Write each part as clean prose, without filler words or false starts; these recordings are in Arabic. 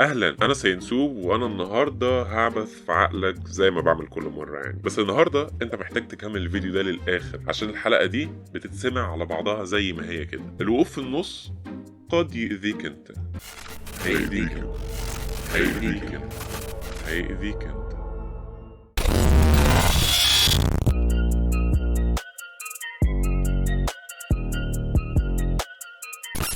اهلا، انا سينسوب وانا النهارده هعبث في عقلك زي ما بعمل كل مره يعني. بس النهارده انت محتاج تكمل الفيديو ده للاخر عشان الحلقه دي بتتسمع على بعضها زي ما هي كده. الوقوف في النص قد يؤذيك انت. هيأذيك انت. هيأذيك انت. هيأذيك انت.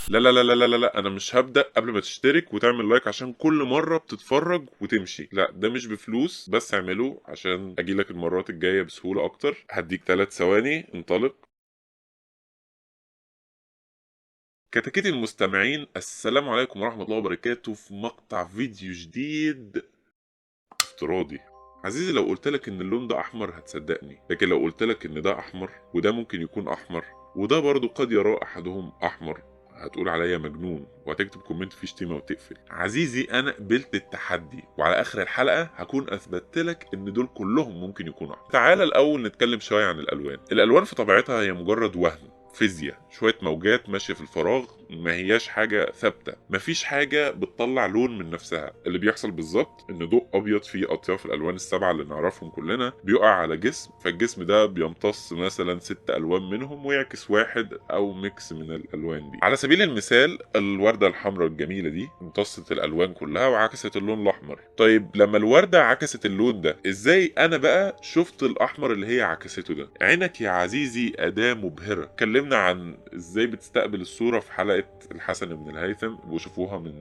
لا لا لا لا لا لا، انا مش هبدأ قبل ما تشترك وتعمل لايك عشان كل مرة بتتفرج وتمشي. لا، ده مش بفلوس، بس اعمله عشان اجيلك المرات الجاية بسهولة اكتر. هديك 3 ثواني، انطلق. كتاكيت المستمعين، السلام عليكم ورحمة الله وبركاته في مقطع فيديو جديد افتراضي. عزيزي، لو قلت لك ان اللون ده احمر هتصدقني، لكن لو قلت لك ان ده احمر وده ممكن يكون احمر وده برضو قد يرى احدهم احمر، هتقول عليا مجنون وهتكتب كومنت فيه شتيمه وتقفل. عزيزي، انا قبلت التحدي وعلى اخر الحلقه هكون اثبتت لك ان دول كلهم ممكن يكونوا احمر. تعال الاول نتكلم شويه عن الالوان. الالوان في طبيعتها هي مجرد وهم، فيزياء، شويه موجات ماشيه في الفراغ، ما هياش حاجه ثابته، مفيش حاجه بتطلع لون من نفسها. اللي بيحصل بالظبط ان ضوء ابيض فيه اطياف الالوان السبعه اللي نعرفهم كلنا بيقع على جسم، فالجسم ده بيمتص مثلا 6 الوان منهم ويعكس واحد او ميكس من الالوان دي. على سبيل المثال، الورده الحمراء الجميله دي امتصت الالوان كلها وعكست اللون الاحمر. طيب لما الورده عكست اللون ده، ازاي انا بقى شفت الاحمر اللي هي عكسته ده؟ عينك يا عزيزي اداه مبهره. اتكلمنا عن ازاي بتستقبل الصوره في حلقه الحسن بن الهيثم، وشوفوها من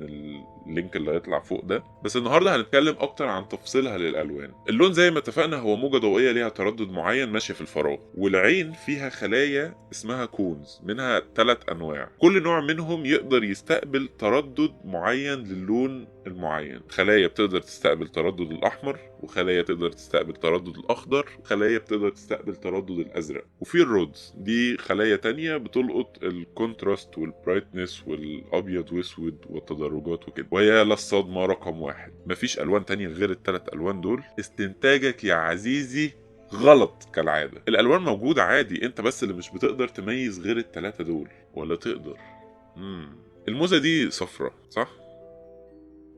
اللينك اللي هيطلع فوق ده. بس النهارده هنتكلم اكتر عن تفصيلها للالوان. اللون زي ما اتفقنا هو موجه ضوئيه ليها تردد معين ماشي في الفراغ، والعين فيها خلايا اسمها كونز، منها 3 انواع، كل نوع منهم يقدر يستقبل تردد معين للون المعين. خلايا بتقدر تستقبل تردد الاحمر، وخلايا تقدر تستقبل تردد الاخضر، وخلايا بتقدر تستقبل تردد الازرق. وفي الرودز دي خلايا تانية بتلقط الكونتراست والبرايتنس والابيض واسود والتدرجات وكده، وهي لا الصدمه رقم 1. مفيش الوان تانية غير ال3 الوان دول. استنتاجك يا عزيزي غلط كالعاده. الالوان موجوده عادي، انت بس اللي مش بتقدر تميز غير ال3 دول. ولا تقدر؟ الموزه دي صفرة صح؟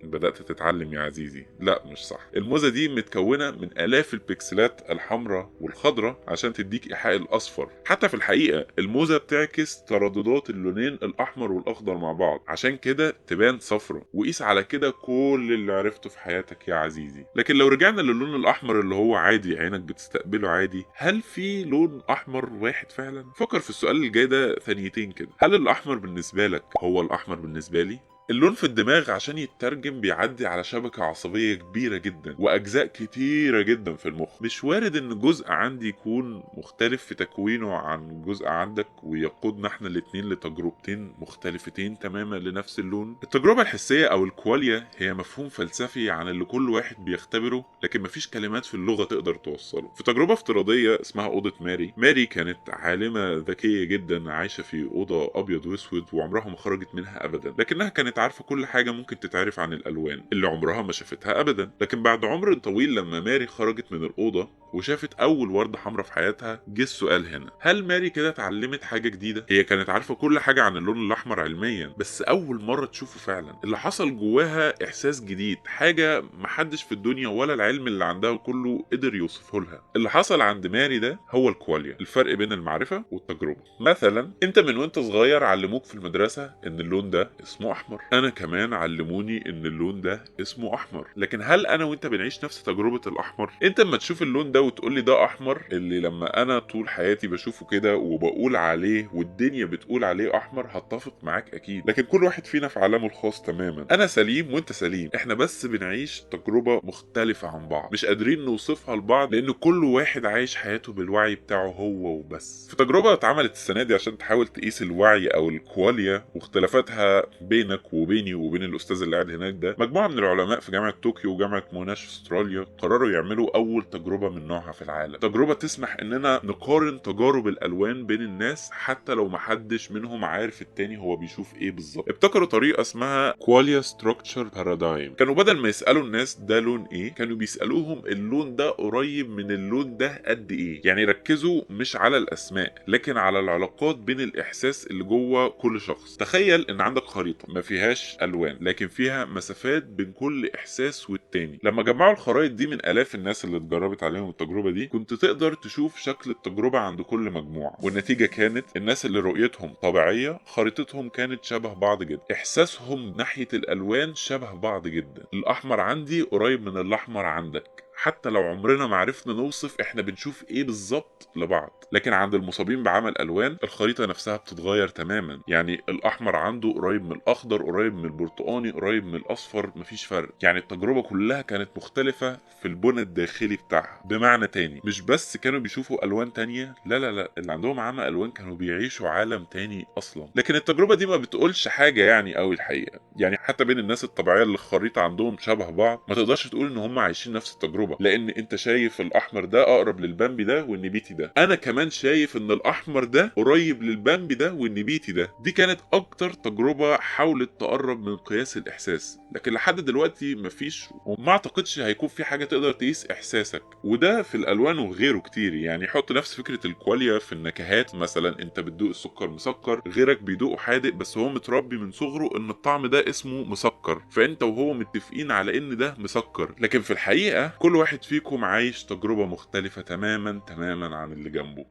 بدأت تتعلم يا عزيزي. لا مش صح، الموزة دي متكونة من آلاف البكسلات الحمراء والخضراء عشان تديك إيحاء الأصفر. حتى في الحقيقة الموزة بتعكس ترددات اللونين الأحمر والأخضر مع بعض، عشان كده تبان صفرة. وقيس على كده كل اللي عرفته في حياتك يا عزيزي. لكن لو رجعنا للون الأحمر اللي هو عادي عينك بتستقبله عادي، هل في لون أحمر واحد فعلا؟ فكر في السؤال الجاي ده ثانيتين كده. هل الأحمر بالنسبة لك هو الأحمر بالنسبة لي؟ اللون في الدماغ عشان يترجم بيعدي على شبكة عصبية كبيرة جدا وأجزاء كتيرة جدا في المخ. مش وارد إن جزء عندي يكون مختلف في تكوينه عن جزء عندك ويقودنا احنا الاتنين لتجربتين مختلفتين تماما لنفس اللون. التجربة الحسية أو الكواليا هي مفهوم فلسفي عن اللي كل واحد بيختبره، لكن مفيش كلمات في اللغة تقدر توصله. في تجربة افتراضية اسمها أوضة ماري. ماري كانت عالمة ذكية جدا عايشة في أوضة أبيض وأسود وعمرها ما خرجت منها أبدا، لكنها كانت عارفة كل حاجة ممكن تتعرف عن الألوان اللي عمرها ما شافتها أبدا. لكن بعد عمر طويل لما ماري خرجت من الأوضة وشافت أول وردة حمراء في حياتها، جه السؤال هنا: هل ماري كده اتعلمت حاجة جديدة؟ هي كانت عارفة كل حاجة عن اللون الأحمر علميا، بس أول مرة تشوفه فعلا. اللي حصل جواها إحساس جديد، حاجة محدش في الدنيا ولا العلم اللي عندها كله قدر يوصفه لها. اللي حصل عند ماري ده هو الكواليا، الفرق بين المعرفة والتجربة. مثلا انت من وانت صغير علموك في المدرسة ان اللون ده اسمه احمر، انا كمان علموني ان اللون ده اسمه احمر، لكن هل انا وانت بنعيش نفس تجربة الاحمر؟ انت اما تشوف اللون ده وتقول لي ده احمر، اللي لما انا طول حياتي بشوفه كده وبقول عليه والدنيا بتقول عليه احمر، هتفق معاك اكيد. لكن كل واحد فينا في عالمه الخاص تماما. انا سليم وانت سليم، احنا بس بنعيش تجربة مختلفة عن بعض، مش قادرين نوصفها لبعض لان كل واحد عايش حياته بالوعي بتاعه هو وبس. في تجربة اتعملت السنة دي عشان تحاول تقيس الوعي او الكواليا واختلافاتها بينك وبيني وبين الاستاذ اللي قاعد هناك ده، مجموعة من العلماء في جامعة طوكيو وجامعة موناش في استراليا قرروا يعملوا اول تجربة من نوعها في العالم. تجربة تسمح اننا نقارن تجارب الالوان بين الناس حتى لو محدش منهم عارف التاني هو بيشوف ايه بالظبط. ابتكروا طريقة اسمها كواليا ستراكشر بارادايم. كانوا بدل ما يسألوا الناس ده لون ايه، كانوا بيسألوهم اللون ده قريب من اللون ده قد ايه. يعني ركزوا مش على الاسماء لكن على العلاقات بين الاحساس اللي جوه كل شخص. تخيل ان عندك خريطة ما فيهاش الوان لكن فيها مسافات بين كل احساس والتاني. لما جمعوا الخرائط دي من الاف الناس اللي اتجربت عليهم التجربة دي، كنت تقدر تشوف شكل التجربة عند كل مجموعة، والنتيجة كانت الناس اللي رؤيتهم طبيعية خريطتهم كانت شبه بعض جدا، احساسهم ناحية الالوان شبه بعض جدا. الاحمر عندي قريب من الاحمر عندك، حتى لو عمرنا ما عرفنا نوصف احنا بنشوف ايه بالظبط لبعض. لكن عند المصابين بعمى الالوان الخريطه نفسها بتتغير تماما. يعني الاحمر عنده قريب من الاخضر، قريب من البرتقاني، قريب من الاصفر، مفيش فرق. يعني التجربه كلها كانت مختلفه في البنى الداخلي بتاعها. بمعنى تاني، مش بس كانوا بيشوفوا الوان تانية، لا، اللي عندهم عمى الوان كانوا بيعيشوا عالم تاني اصلا. لكن التجربه دي ما بتقولش حاجه يعني قوي الحقيقه. يعني حتى بين الناس الطبيعيه اللي الخريطه عندهم شبه بعض ما تقدرش تقول ان هم عايشين نفس التجربه، لان انت شايف الاحمر ده اقرب للبامبي ده والنبيتي ده، انا كمان شايف ان الاحمر ده قريب للبامبي ده والنبيتي ده. دي كانت اكتر تجربه حاولت تقرب من قياس الاحساس، لكن لحد دلوقتي مفيش، وما اعتقدش هيكون في حاجه تقدر تقيس احساسك. وده في الالوان وغيره كتير. يعني حط نفس فكره الكواليا في النكهات. مثلا انت بتدوق السكر مسكر، غيرك بيدوقه حادق بس هو متربي من صغره ان الطعم ده اسمه مسكر، فانت وهو متفقين على ان ده مسكر. لكن في الحقيقه كل واحد فيكم عايش تجربه مختلفه تماما عن اللي جنبه.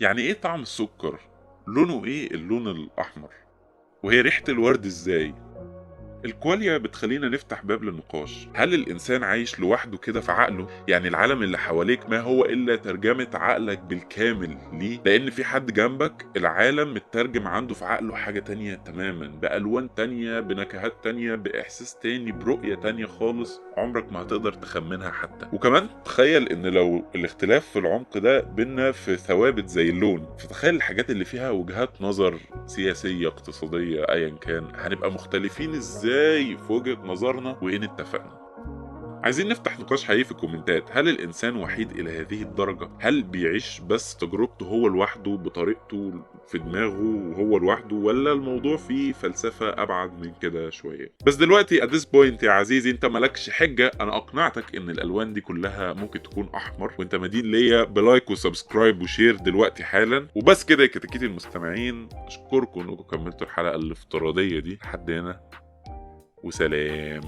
يعني ايه طعم السكر؟ لونه ايه اللون الاحمر؟ وهي ريحه الورد ازاي؟ الكواليا بتخلينا نفتح باب للنقاش. هل الإنسان عايش لوحده كده في عقله؟ يعني العالم اللي حواليك ما هو إلا ترجمة عقلك بالكامل ليه؟ لأن في حد جنبك العالم مترجم عنده في عقله حاجة تانية تماما، بألوان تانية، بنكهات تانية، بإحساس تاني، برؤية تانية خالص عمرك ما هتقدر تخمنها حتى. وكمان تخيل إن لو الاختلاف في العمق ده بينا في ثوابت زي اللون، فتخيل الحاجات اللي فيها وجهات نظر سياسية اقتصادية أيا كان، هنبقى مختلفين ازاي في وجهة نظرنا وإن اتفقنا. عايزين نفتح نقاش حقيقي في الكومنتات. هل الإنسان وحيد إلى هذه الدرجة؟ هل بيعيش بس تجربته هو لوحده بطريقته في دماغه وهو لوحده، ولا الموضوع فيه فلسفة أبعد من كده شوية؟ بس دلوقتي at this point يا عزيزي انت مالكش حجة. أنا أقنعتك إن الألوان دي كلها ممكن تكون أحمر، وانت مدين ليا بلايك وسبسكرايب وشير دلوقتي حالا. وبس كده يا كتاكيت المستمعين، أشكركم إنكم كملتوا الحلقة الافتراضية دي لحد هنا، وسلام.